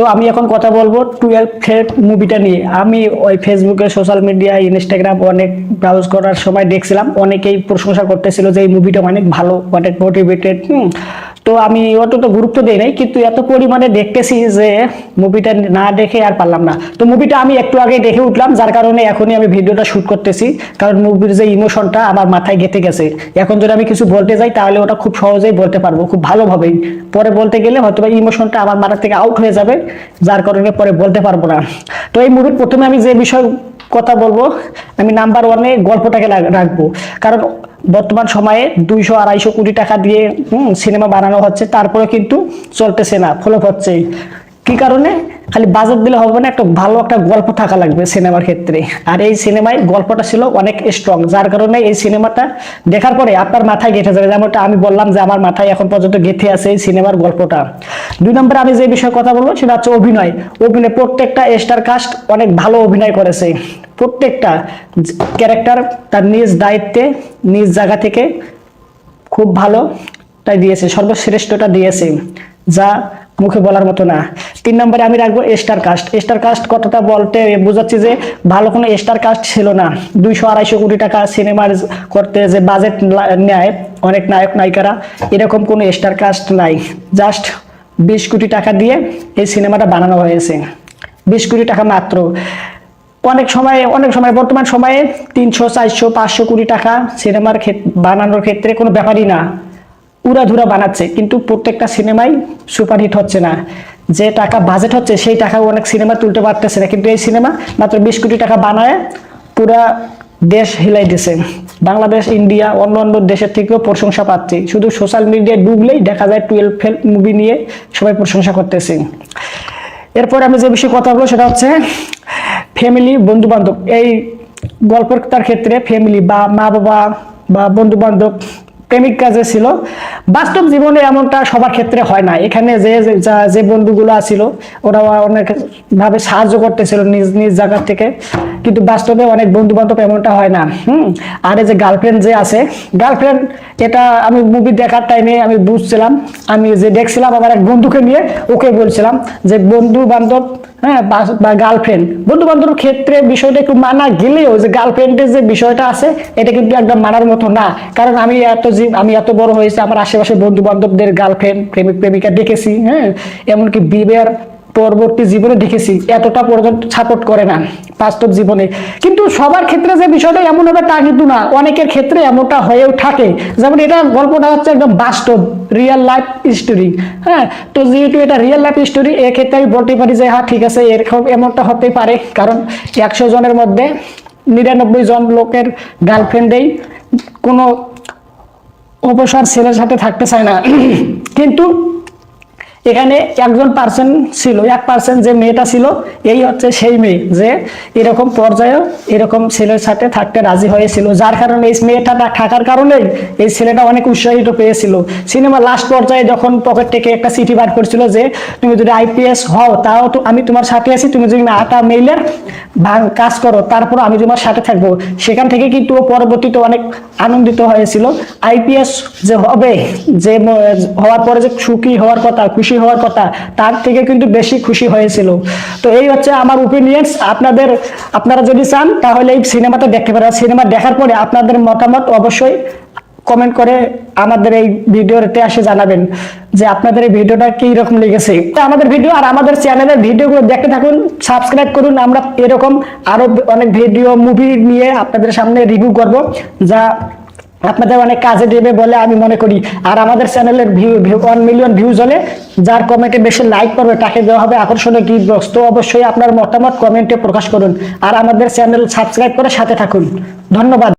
তো আমি এখন কথা বলবো 12 ফেল মুভিটা নিয়ে। আমি ওই ফেসবুকে, সোশ্যাল মিডিয়া, ইনস্টাগ্রাম অনেক ব্রাউজ করার সময় দেখছিলাম অনেকেই প্রশংসা করতেছিল যে এই মুভিটা অনেক ভালো, অনেক মোটিভেটেড। তো আমি অতটা গুরুত্ব দেই নাই, কিন্তু এত পরিমাণে দেখতেছি যে মুভিটা না দেখে আর পারলাম না। তো মুভিটা আমি একটু আগে দেখে উঠলাম, যার কারণে এখনই আমি ভিডিওটা শুট করতেছি, কারণ মুভির যে ইমোশনটা আমার মাথায় গেঁথে গেছে। এখন যদি আমি কিছু বলতে যাই তাহলে ওটা খুব সহজেই বলতে পারবো, খুব ভালোভাবেই। পরে বলতে গেলে হয়তো ইমোশনটা আমার মাথা থেকে আউট হয়ে যাবে, যার কারণে পরে বলতে পারবো না। তো এই মুভির প্রথমে আমি যে বিষয় কথা বলবো, আমি নাম্বার ওয়ানে গল্পটাকে রাখবো। কারণ বর্তমান সময়ে 200-250 কোটি টাকা দিয়ে সিনেমা বানানো হচ্ছে, তারপরে কিন্তু চলতেছে না, ফ্লপ হচ্ছে। কি কারণে? খালি বাজেট দিলে হবে না, একটা ভালো একটা গল্প থাকা লাগবে সিনেমার ক্ষেত্রে। আর এই সিনেমায় গল্পটা ছিল অনেক স্ট্রং, যার কারণে এই সিনেমাটা দেখার পরে আপনার মাথায় গেঁথে যাবে। যেমনটা আমি বললাম যে আমার মাথায় এখন পর্যন্ত গেঁথে আছে এই সিনেমার গল্পটা। 2 নম্বরে আমি যে বিষয়ে কথা বলবো সেটা হচ্ছে অভিনয়। প্রত্যেকটা স্টার কাস্ট অনেক ভালো অভিনয় করেছে। প্রত্যেকটা ক্যারেক্টার তার নিজ দায়িত্বে, নিজ জায়গা থেকে খুব ভালো তাই দিয়েছে, সর্বশ্রেষ্ঠটা দিয়েছে, যা মুখে বলার মতো না। 3 নম্বরে আমি রাখবো স্টার কাস্ট। স্টার কাস্ট কথাটা বলতে বোঝাচ্ছি যে ভালো কোনো স্টার কাস্ট ছিল না। 200-250 কোটি টাকা সিনেমার করতে যে বাজেট নেয় অনেক নায়ক নায়িকারা, এরকম কোনো স্টার কাস্ট নাই। জাস্ট 20 কোটি টাকা দিয়ে এই সিনেমাটা বানানো হয়েছে, 20 কোটি টাকা মাত্র। অনেক সময় বর্তমান সময়ে 300-400-500 কোটি টাকা সিনেমার বানানোর ক্ষেত্রে কোনো ব্যাপারই না, উড়াধুরা বানাচ্ছে, কিন্তু প্রত্যেকটা সিনেমাই সুপারহিট হচ্ছে না। যে টাকা বাজেট হচ্ছে সেই টাকা অনেক সিনেমা তুলতে পারতেছে না, কিন্তু এই সিনেমা মাত্র 20 কোটি টাকা বানায় পুরা দেশ হিলাই দিছে। বাংলাদেশ, ইন্ডিয়া, অন্য দেশের থেকেও প্রশংসা পাচ্ছে। শুধু সোশ্যাল মিডিয়ায় ডুবলেই দেখা যায় 12 ফেল মুভি নিয়ে সবাই প্রশংসা করতেছে। এরপর আমি যে বিষয়ে কথা বলবো সেটা হচ্ছে ফ্যামিলি, বন্ধু বান্ধব। এই গল্পটার ক্ষেত্রে ফ্যামিলি বা মা বাবা বা বন্ধু বান্ধব প্রেমিক কাজে ছিল। বাস্তব জীবনে এমনটা সবার ক্ষেত্রে হয় না। এখানে যে বন্ধুগুলো ছিল ওরা অনেক ভাবে সাহায্য করতেছিল নিজ নিজ জায়গা থেকে, কিন্তু বাস্তবে অনেক বন্ধু বান্ধব এমনটা হয় না। আর এই যে গার্লফ্রেন্ড যে আছে, গার্লফ্রেন্ড, এটা আমি মুভি দেখার টাইমে আমি বুঝছিলাম। আমি যে দেখছিলাম আমার এক বন্ধুকে নিয়ে, ওকে বলছিলাম যে বন্ধু বান্ধব বা গার্লফ্রেন্ড, বন্ধু বান্ধবের ক্ষেত্রে বিষয়টা একটু মানা গেলেও যে গার্লফ্রেন্ডের যে বিষয়টা আছে এটা কিন্তু একদম মানার মতো না। কারণ আমি এত বড় হয়েছে, আমার আশেপাশে বন্ধু বান্ধবদের গার্লফ্রেন্ড, প্রেমিক প্রেমিকা দেখেছি, এমনকি বিয়ের পরবর্তী জীবনে দেখেছি, এতটা পর্যন্ত সাপোর্ট করে না বাস্তব জীবনে। কিন্তু সবার ক্ষেত্রে যে বিষয়টা এমন হবে তা কিন্তু না, অনেকের ক্ষেত্রে এমনটা হয়েও থাকে। যেমন এটা গল্পটা হচ্ছে একদম বাস্তব, রিয়েল লাইফ স্টোরি। তো যেহেতু এটা রিয়েল লাইফ স্টোরি, এক্ষেত্রে আমি বলতে পারি যে হ্যাঁ ঠিক আছে, এরকম এমনটা হতে পারে। কারণ 100 জনের মধ্যে 99 জন লোকের গার্লফ্রেন্ডেই কোনো অবসর ছেলের সাথে থাকতে চায় না। কিন্তু এখানে একজন পার্সন ছিল, 1% যে মেয়েটা ছিল, এই হচ্ছে সেই মেয়ে যে এরকম পর্যায়ে এরকম ছেলের সাথে থাকতে রাজি হয়েছিল। যার কারণে এই মেয়েটা থাকার কারণে এই ছেলেটা অনেক উৎসাহিত পেয়েছিল। সিনেমা লাস্ট পর্যায়ে যখন পকেট থেকে একটা চিঠি বার করছিল যে তুমি যদি IPS হও তাও তো আমি তোমার সাথে আছি, তুমি যদি 8টা মেইলের কাজ করো তারপর আমি তোমার সাথে থাকবো। সেখান থেকে কিন্তু ও পরবর্তীতে অনেক আনন্দিত হয়েছিল। IPS যে হবে, যে হওয়ার পরে যে সুখী হওয়ার কথা, খুশি হওয়ার কথা, তার থেকে কিন্তু বেশি খুশি হয়েছিল। তো এই হচ্ছে আমার ওপিনিয়ন্স। আপনারা যদি চান তাহলে এই সিনেমাটা দেখতে পারেন। সিনেমা দেখার পরে আপনাদের মতামত অবশ্যই কমেন্ট করে আমাদের এই ভিডিওতে এসে জানাবেন যে আপনাদের এই ভিডিওটা কি রকম লেগেছে। আমাদের ভিডিও আর আমাদের চ্যানেলের ভিডিওগুলো দেখতে থাকুন, সাবস্ক্রাইব করুন। আমরা এরকম আরো অনেক ভিডিও, মুভি নিয়ে আপনাদের সামনে রিভিউ করব, যা আপনাদের অনেক কাজে দেবে বলে আমি মনে করি। আর আমাদের চ্যানেলের 1 মিলিয়ন ভিউজ হলে যার কমেন্টে বেশি লাইক করবে তাকে দেওয়া হবে আকর্ষণীয় গিফট বক্স। তো অবশ্যই আপনার মতামত কমেন্টে প্রকাশ করুন আর আমাদের চ্যানেল সাবস্ক্রাইব করে সাথে থাকুন। ধন্যবাদ।